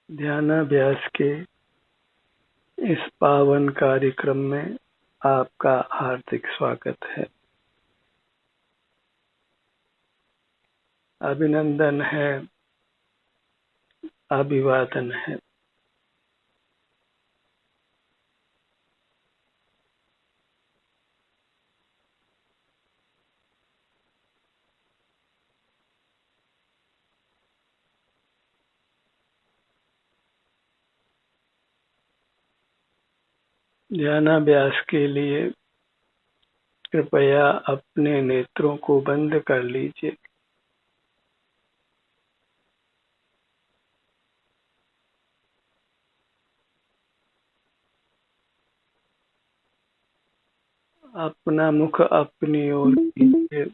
ध्यानाभ्यास के इस पावन कार्यक्रम में आपका हार्दिक स्वागत है। अभिनंदन है, अभिवादन है। ध्यानाभ्यास के लिए कृपया अपने नेत्रों को बंद कर लीजिए। अपना मुख अपनी ओर कीजिए।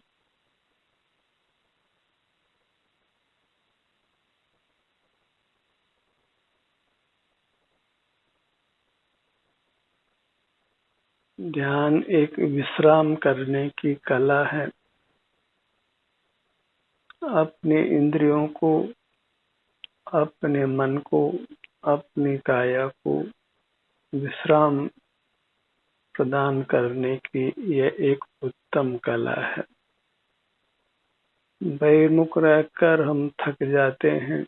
ध्यान एक विश्राम करने की कला है। अपने इंद्रियों को, अपने मन को, अपनी काया को विश्राम प्रदान करने की यह एक उत्तम कला है। बहिर्मुख रहकर हम थक जाते हैं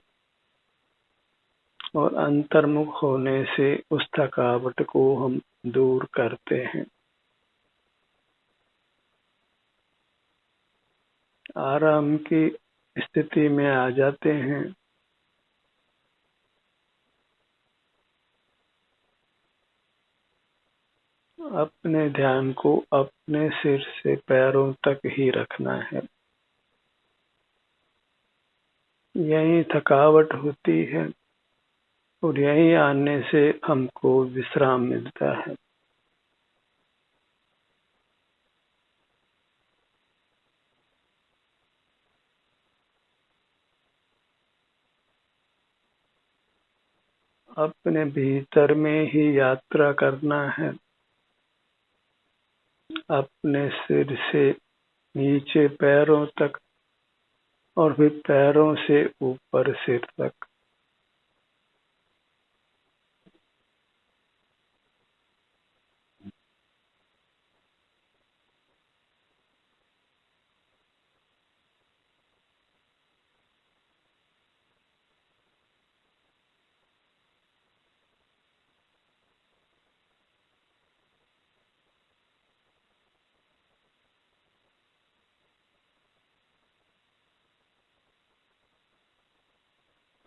और अंतर्मुख होने से उस थकावट को हम दूर करते हैं। आराम की स्थिति में आ जाते हैं। अपने ध्यान को अपने सिर से पैरों तक ही रखना है। यही थकावट होती है और यही आने से हमको विश्राम मिलता है। अपने भीतर में ही यात्रा करना है। अपने सिर से नीचे पैरों तक और फिर पैरों से ऊपर सिर तक।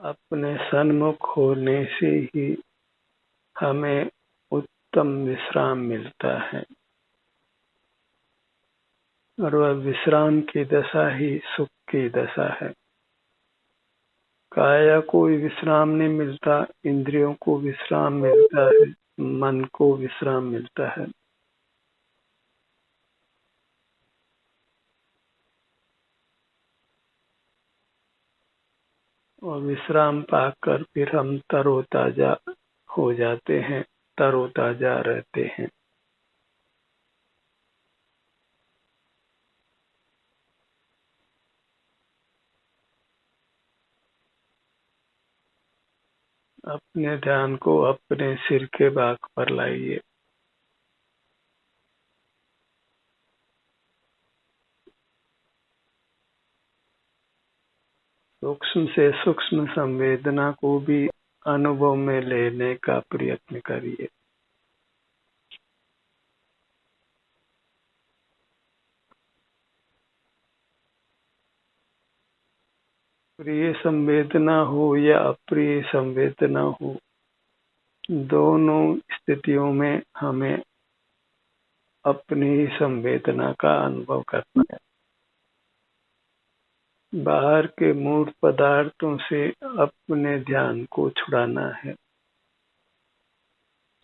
अपने सन्मुख होने से ही हमें उत्तम विश्राम मिलता है और वह विश्राम की दशा ही सुख की दशा है। काया को विश्राम नहीं मिलता, इंद्रियों को विश्राम मिलता है, मन को विश्राम मिलता है। और विश्राम पाकर फिर हम तरोताजा हो जाते हैं, तरोताजा रहते हैं। अपने ध्यान को अपने सिर के भाग पर लाइए। सूक्ष्म से सूक्ष्म संवेदना को भी अनुभव में लेने का प्रयत्न करिए। प्रिय संवेदना हो या अप्रिय संवेदना हो, दोनों स्थितियों में हमें अपनी ही संवेदना का अनुभव करना है। बाहर के मूर्त पदार्थों से अपने ध्यान को छुड़ाना है,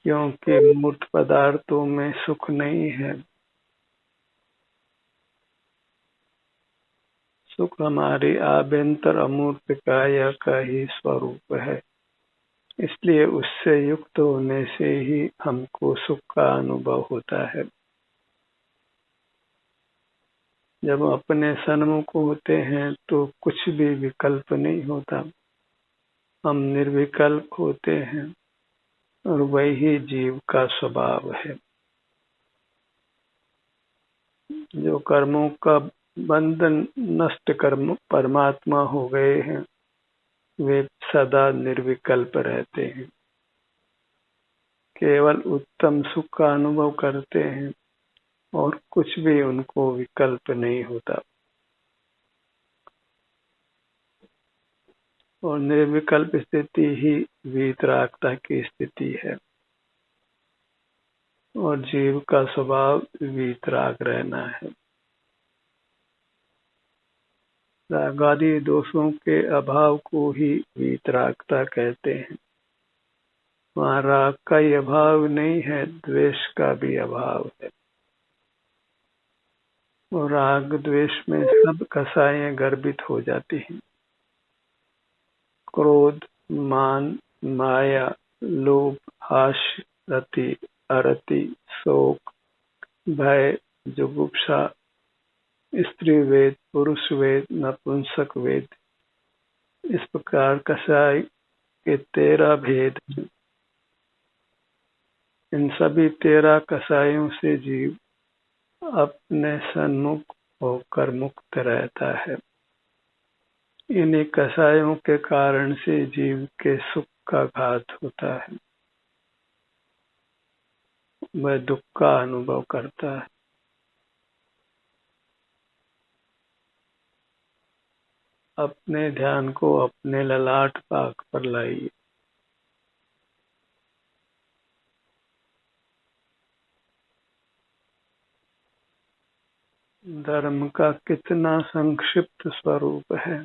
क्योंकि मूर्त पदार्थों में सुख नहीं है। सुख हमारी आभ्यंतर अमूर्त काया का ही स्वरूप है। इसलिए उससे युक्त होने से ही हमको सुख का अनुभव होता है। जब हम अपने सन्मुख होते हैं तो कुछ भी विकल्प नहीं होता। हम निर्विकल्प होते हैं और वही जीव का स्वभाव है। जो कर्मों का बंधन नष्ट कर्म परमात्मा हो गए हैं, वे सदा निर्विकल्प रहते हैं, केवल उत्तम सुख का अनुभव करते हैं और कुछ भी उनको विकल्प नहीं होता। और निर्विकल्प स्थिति ही वीतरागता की स्थिति है और जीव का स्वभाव वीतराग रहना है। रागादि दोषों के अभाव को ही वीतरागता कहते हैं। वहाँ राग का ही अभाव नहीं है, द्वेष का भी अभाव है। और राग द्वेष में सब कसाएं गर्भित हो जाती हैं। क्रोध, मान, माया, लोभ, हास्य, रति, अरति, शोक, भय, जुगुप्सा, स्त्री वेद, पुरुष वेद, नपुंसक वेद, इस प्रकार कसाई के 13 भेद हैं। इन सभी 13 कसायों से जीव अपने सन्मुख होकर मुक्त रहता है। इन्हीं कसायों के कारण से जीव के सुख का घात होता है, वह दुख का अनुभव करता है। अपने ध्यान को अपने ललाट पाक पर लाइए। धर्म का कितना संक्षिप्त स्वरूप है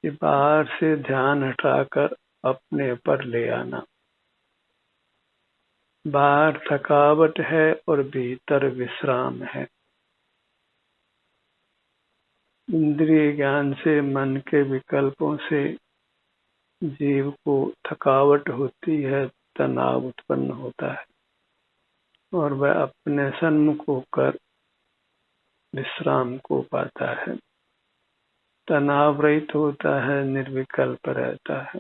कि बाहर से ध्यान हटाकर अपने पर ले आना। बाहर थकावट है और भीतर विश्राम है। इंद्रिय ज्ञान से, मन के विकल्पों से जीव को थकावट होती है, तनाव उत्पन्न होता है और वह अपने सन्मुख होकर विश्राम को पाता है, तनाव रहित होता है, निर्विकल्प रहता है।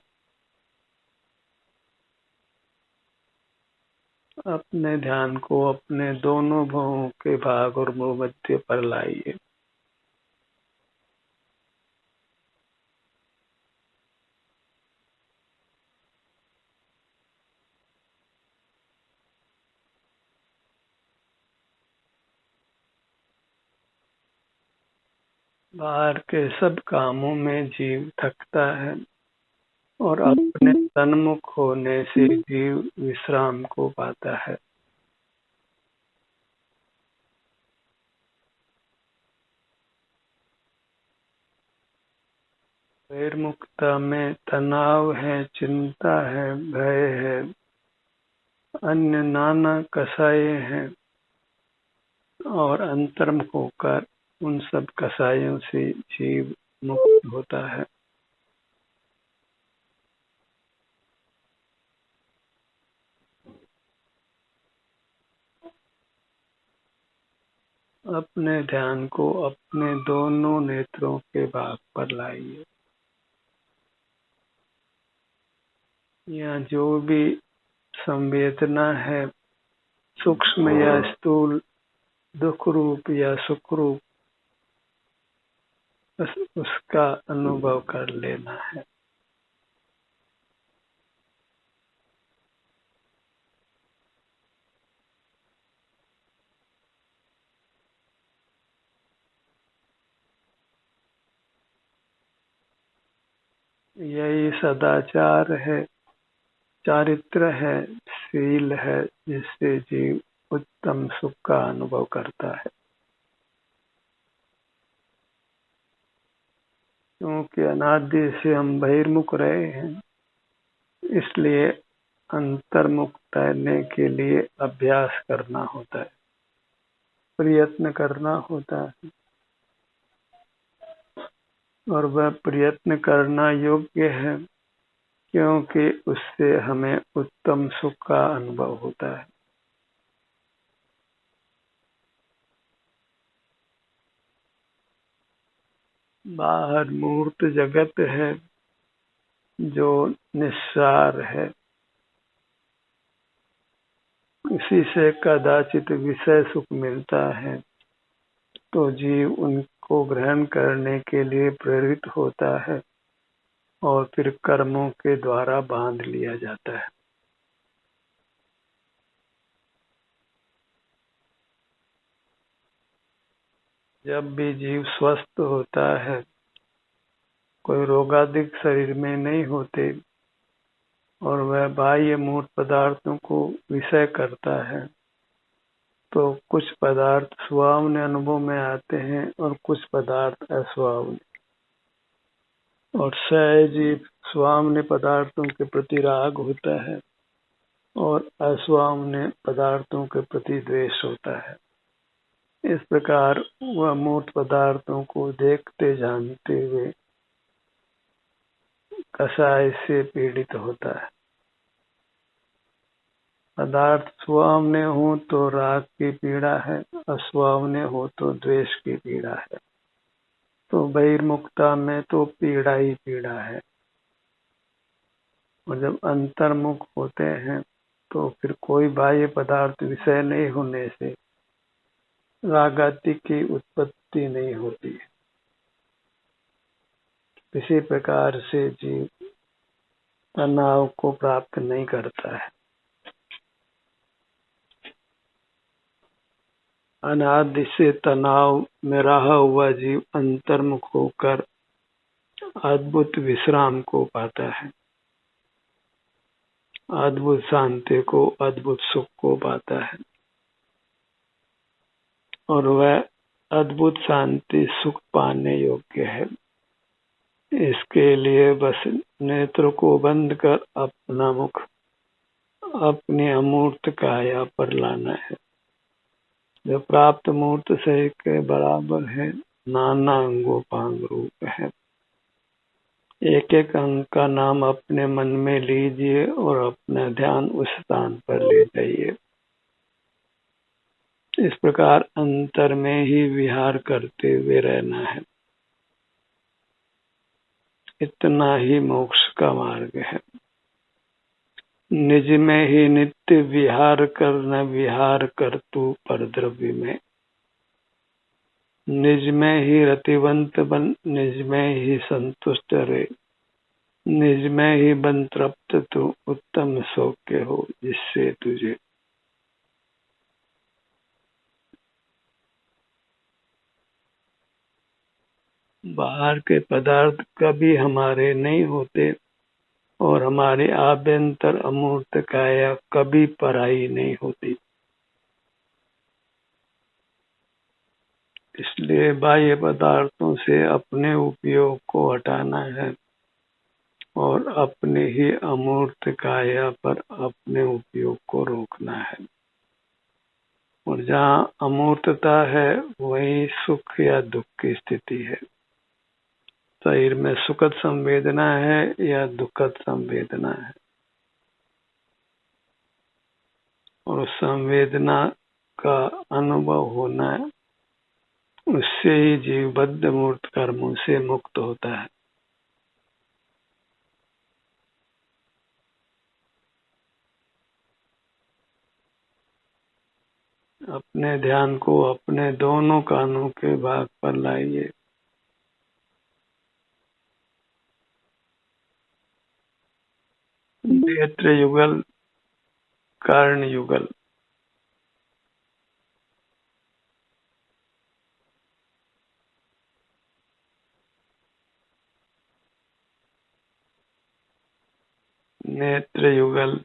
अपने ध्यान को अपने दोनों भवों के भाग और भूमध्य पर लाइए। बाहर के सब कामों में जीव थकता है और अपने सन्मुख होने से जीव विश्राम को पाता है। बहिर्मुखता में तनाव है, चिंता है, भय है, अन्य नाना कसाय हैं और अंतर्मुख होकर उन सब कसायों से जीव मुक्त होता है। अपने ध्यान को अपने दोनों नेत्रों के भाग पर लाइए। यहाँ जो भी संवेदना है, सूक्ष्म या स्थूल, दुख रूप या सुख रूप, बस उसका अनुभव कर लेना है। यही सदाचार है, चारित्र है, शील है, जिससे जीव उत्तम सुख का अनुभव करता है। क्योंकि अनादि से हम बहिर्मुख रहे हैं, इसलिए अंतर्मुख रहने के लिए अभ्यास करना होता है, प्रयत्न करना होता है और वह प्रयत्न करना योग्य है, क्योंकि उससे हमें उत्तम सुख का अनुभव होता है। बाहर मूर्त जगत है, जो निस्सार है, इसी से कदाचित विषय सुख मिलता है, तो जीव उनको ग्रहण करने के लिए प्रेरित होता है और फिर कर्मों के द्वारा बांध लिया जाता है। जब भी जीव स्वस्थ होता है, कोई रोगादिक शरीर में नहीं होते और वह बाह्य मूर्त पदार्थों को विषय करता है, तो कुछ पदार्थ सुहावने अनुभव में आते हैं और कुछ पदार्थ अस्वावने, और सहजीव सुहावने पदार्थों के प्रति राग होता है और अस्वावने पदार्थों के प्रति द्वेष होता है। इस प्रकार वह मूर्त पदार्थों को देखते जानते हुए कषाय से पीड़ित होता है। पदार्थ सुहावने हो तो राग की पीड़ा है, अस्वावने हो तो द्वेष की पीड़ा है। तो बहिर्मुखता में तो पीड़ा ही पीड़ा है, और जब अंतर्मुख होते हैं तो फिर कोई बाह्य पदार्थ विषय नहीं होने से राग आदि की उत्पत्ति नहीं होती है। इसी प्रकार से जीव तनाव को प्राप्त नहीं करता है। अनादि से तनाव में रहा हुआ जीव अंतर्मुख होकर अद्भुत विश्राम को पाता है, अद्भुत शांति को, अद्भुत सुख को पाता है, और वह अद्भुत शांति सुख पाने योग्य है। इसके लिए बस नेत्र को बंद कर अपना मुख अपनी अमूर्त काया पर लाना है, जो प्राप्त मूर्त शरीर के बराबर है, नाना अंगोपांग रूप है। एक एक अंग का नाम अपने मन में लीजिए और अपना ध्यान उस स्थान पर ले जाइए। इस प्रकार अंतर में ही विहार करते हुए रहना है। इतना ही मोक्ष का मार्ग है। निज में ही नित्य विहार कर, न विहार कर तू पर द्रव्य में। निज में ही रतिवंत बन, निज में ही संतुष्ट रहे, निज में ही बन तृप्त तू, उत्तम सौख्य हो जिससे तुझे। बाहर के पदार्थ कभी हमारे नहीं होते और हमारे आभ्यंतर अमूर्त काया कभी पराई नहीं होती। इसलिए बाह्य पदार्थों से अपने उपयोग को हटाना है और अपने ही अमूर्त काया पर अपने उपयोग को रोकना है। और जहाँ अमूर्तता है वही सुख या दुख की स्थिति है। शरीर में सुखद संवेदना है या दुखद संवेदना है, और उस संवेदना का अनुभव होना है, उससे ही जीव बद्ध मूर्त कर्मों से मुक्त होता है। अपने ध्यान को अपने दोनों कानों के भाग पर लाइए। नेत्र युगल, कर्ण युगल। नेत्र युगल,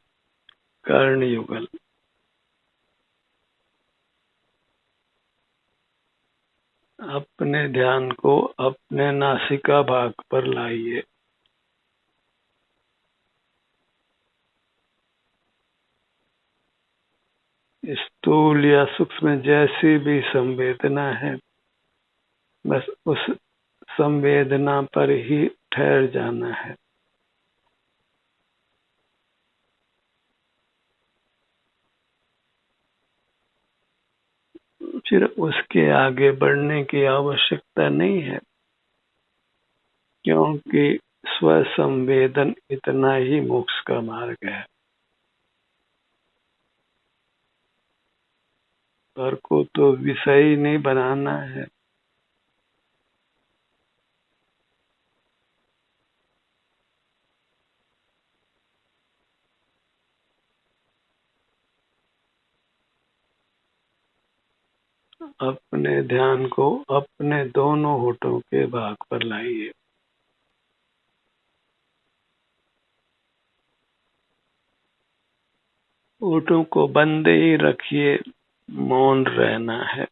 कर्ण युगल। अपने ध्यान को अपने नासिका भाग पर लाइए। स्थूल या सूक्ष्म जैसी भी संवेदना है, बस उस संवेदना पर ही ठहर जाना है। फिर उसके आगे बढ़ने की आवश्यकता नहीं है, क्योंकि स्वसंवेदन इतना ही मोक्ष का मार्ग है। पर को तो विषय ही नहीं बनाना है। अपने ध्यान को अपने दोनों होठों के भाग पर लाइए। होठों को बंद ही रखिए, मौन रहना है।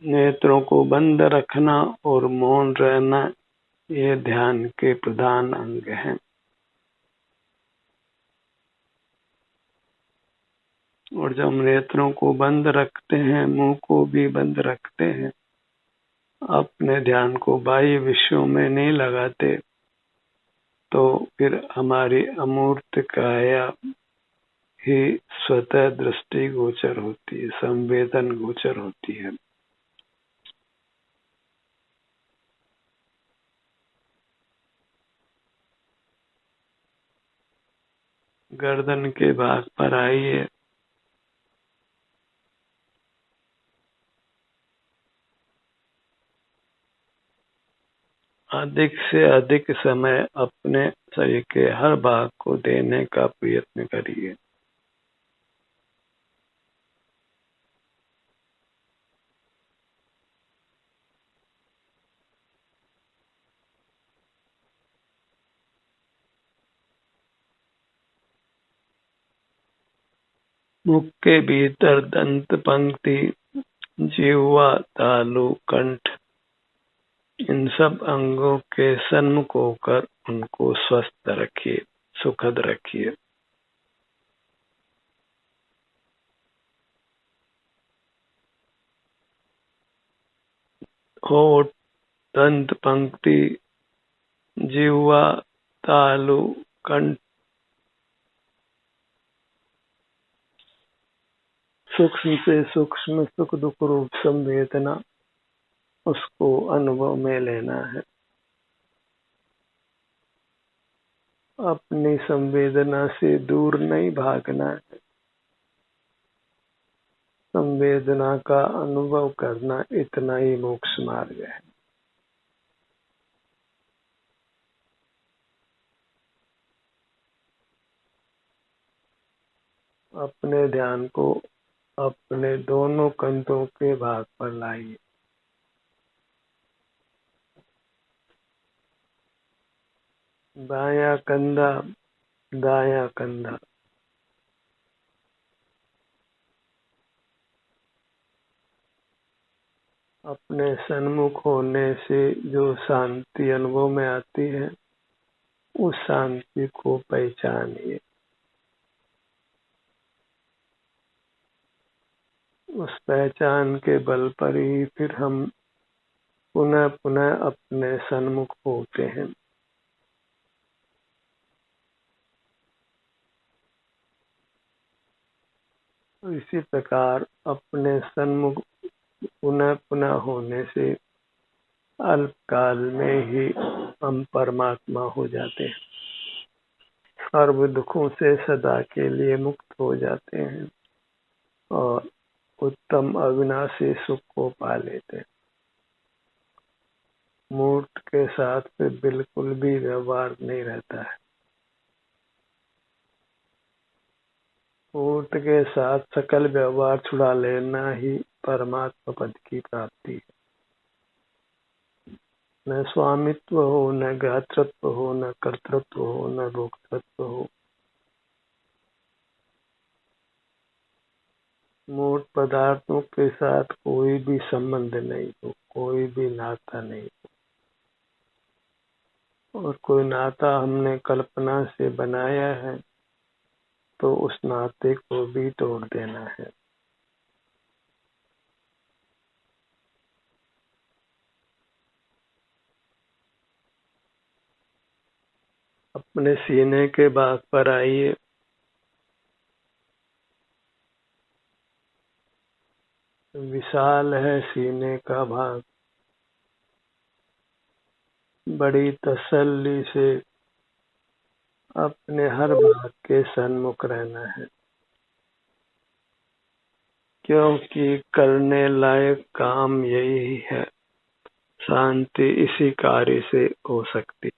नेत्रों को बंद रखना और मौन रहना, ये ध्यान के प्रधान अंग हैं। और जब नेत्रों को बंद रखते हैं, मुंह को भी बंद रखते हैं, अपने ध्यान को बाह्य विषयों में नहीं लगाते, तो फिर हमारी अमूर्त काया ही स्वतः दृष्टि गोचर होती है, संवेदन गोचर होती है। गर्दन के भाग पर आइए। अधिक से अधिक समय अपने शरीर के हर भाग को देने का प्रयत्न करिए। मुख के भीतर दंत पंक्ति, जिह्वा, तालु, कंठ, इन सब अंगों के सन्मुख होकर उनको स्वस्थ रखिए, सुखद रखिए। होठ, दंत पंक्ति, जिह्वा, तालु, कंठ, सूक्ष्म से सूक्ष्म सुख दुख रूप संवेदना, उसको अनुभव में लेना है। अपनी संवेदना से दूर नहीं भागना है। संवेदना का अनुभव करना, इतना ही मोक्ष मार्ग है। अपने ध्यान को अपने दोनों कंधों के भाग पर लाइए। बायां कंधा, दायां कंधा। अपने सन्मुख होने से जो शांति अनुभव में आती है, उस शांति को पहचानिए। उस पहचान के बल पर ही फिर हम पुनः पुनः अपने सन्मुख होते हैं। इसी प्रकार अपने सन्मुख पुनः पुनः होने से अल्पकाल में ही हम परमात्मा हो जाते हैं, सर्व दुखों से सदा के लिए मुक्त हो जाते हैं और उत्तम अविनाशी सुख को पा लेते हैं। मूर्त के साथ फिर बिल्कुल भी व्यवहार नहीं रहता है। मूर्त के साथ सकल व्यवहार छुड़ा लेना ही परमात्मा पद की प्राप्ति है। न स्वामित्व हो, न ज्ञातृत्व हो, न कर्तृत्व हो, न भोक्तृत्व हो। मूर्त पदार्थों के साथ कोई भी संबंध नहीं हो, कोई भी नाता नहीं हो। और कोई नाता हमने कल्पना से बनाया है, तो उस नाते को भी तोड़ देना है। अपने सीने के भाग पर आइए। विशाल है सीने का भाग। बड़ी तसल्ली से अपने हर बात के सन्मुख रहना है, क्योंकि करने लायक काम यही है। शांति इसी कार्य से हो सकती,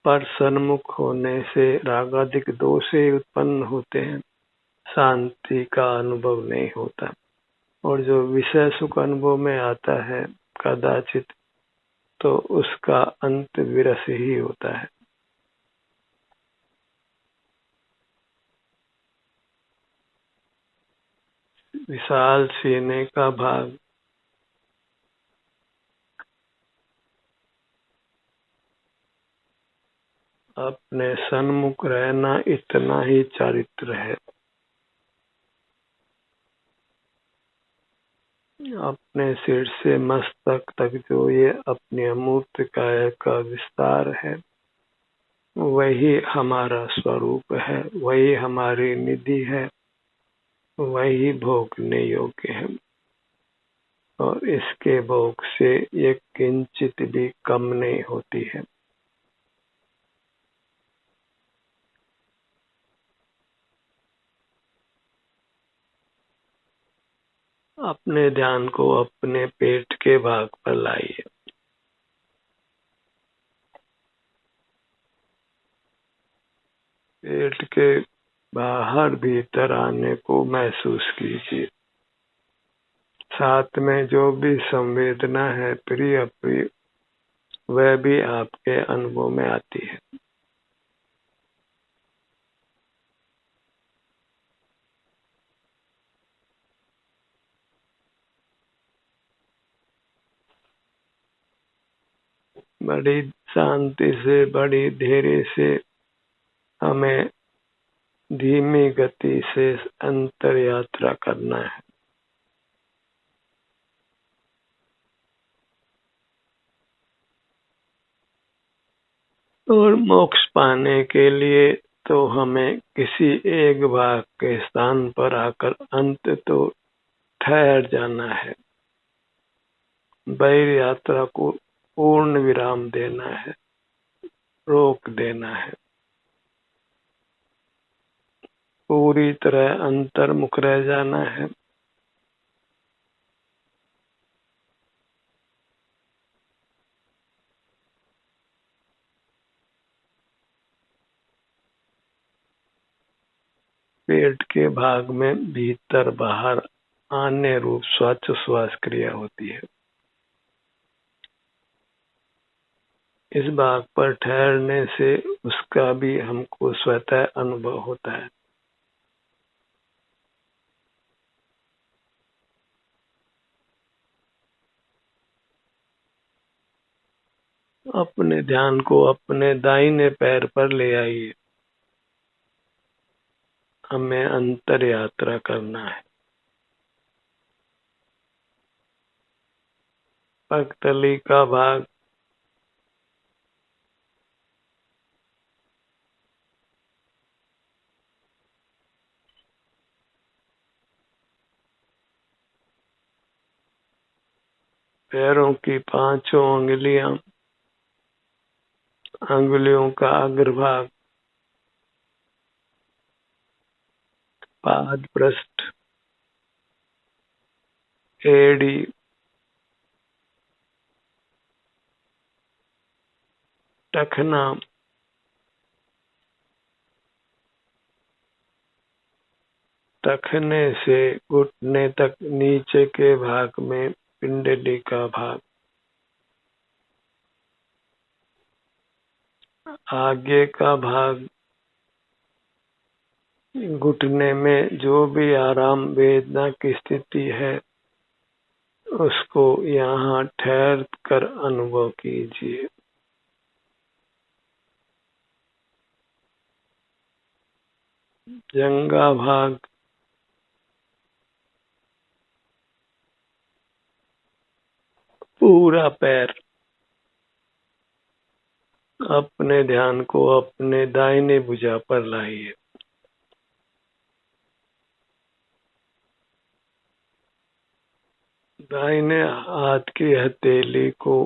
पर सन्मुख होने से रागादिक दोष ही उत्पन्न होते हैं, शांति का अनुभव नहीं होता। और जो विषय सुख अनुभव में आता है कदाचित, तो उसका अंत विरस ही होता है। विशाल सीने का भाग, अपने सन्मुख रहना इतना ही चारित्र है। अपने सिर से मस्तक तक जो ये अपनी अमूर्त काया का विस्तार है, वही हमारा स्वरूप है, वही हमारी निधि है, वही भोगने योग्य है। और इसके भोग से ये किंचित भी कम नहीं होती है। अपने ध्यान को अपने पेट के भाग पर लाइए। पेट के बाहर भीतर आने को महसूस कीजिए। साथ में जो भी संवेदना है, प्रिय अप्रिय, वह भी आपके अनुभव में आती है। बड़ी शांति से, बड़ी धैर्य से हमें धीमी गति से अंतर यात्रा करना है। और मोक्ष पाने के लिए तो हमें किसी एक भाग के स्थान पर आकर अंत तो ठहर जाना है। बैर यात्रा को पूर्ण विराम देना है, रोक देना है, पूरी तरह अंतर्मुख रह जाना है। पेट के भाग में भीतर बाहर आने रूप श्वास क्रिया होती है। इस भाग पर ठहरने से उसका भी हमको स्वतः अनुभव होता है। अपने ध्यान को अपने दाहिने पैर पर ले आइए। हमें अंतर यात्रा करना है। पगतली का भाग, पैरों की पांचों अंगुलियों का अग्रभाग, पाद पृष्ठ, एड़ी, टखना, टखने से घुटने तक नीचे के भाग में पिंडली का भाग, आगे का भाग, घुटने में जो भी आराम वेदना की स्थिति है उसको यहाँ ठहर कर अनुभव कीजिए। जंगा भाग, पूरा पैर। अपने ध्यान को अपने दाहिने भुजा पर लाइए। दाहिने हाथ की हथेली को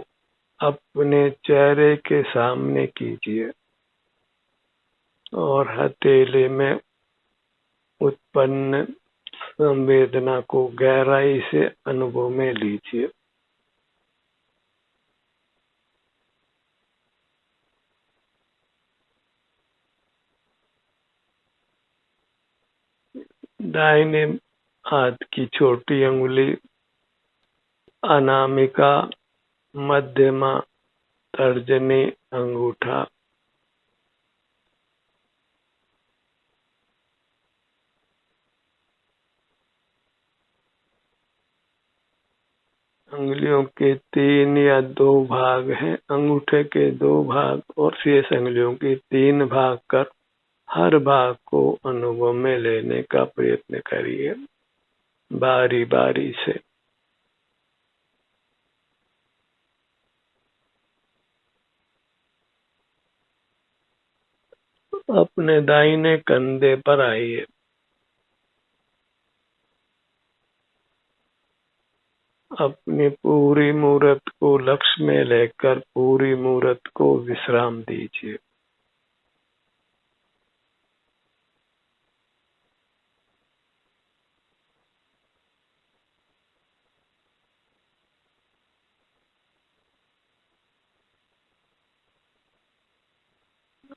अपने चेहरे के सामने कीजिए और हथेली में उत्पन्न संवेदना को गहराई से अनुभव में लीजिए। दाहिने हाथ की छोटी अंगुली, अनामिका, मध्यमा, तर्जनी, अंगूठा, अंगुलियों के 3 या 2 भाग हैं। अंगूठे के 2 भाग और शेष अंगुलियों के 3 भाग कर हर भाग को अनुभव में लेने का प्रयत्न करिए, बारी बारी से। अपने दाहिने कंधे पर आइए। अपनी पूरी मूर्त को लक्ष्य में लेकर पूरी मूर्त को विश्राम दीजिए।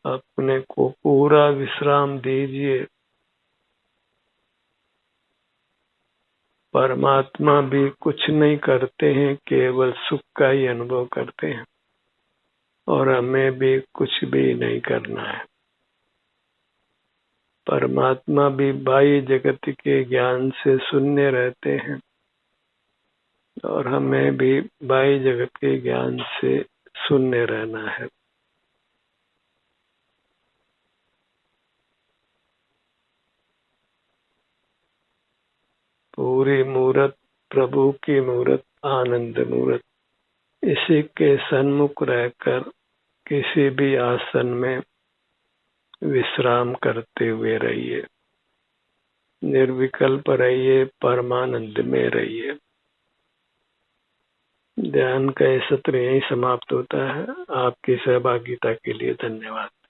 अपने को पूरा विश्राम दीजिए। परमात्मा भी कुछ नहीं करते हैं, केवल सुख का ही अनुभव करते हैं और हमें भी कुछ भी नहीं करना है। परमात्मा भी बाह्य जगत के ज्ञान से शून्य रहते हैं और हमें भी बाह्य जगत के ज्ञान से शून्य रहना है। पूरी मूर्त प्रभु की मूर्त, आनंद मूर्त, इसी के सन्मुख रहकर किसी भी आसन में विश्राम करते हुए रहिए। निर्विकल्प रहिए, परमानंद में रहिए। ध्यान का सत्र यहीं समाप्त होता है। आपकी सहभागिता के लिए धन्यवाद।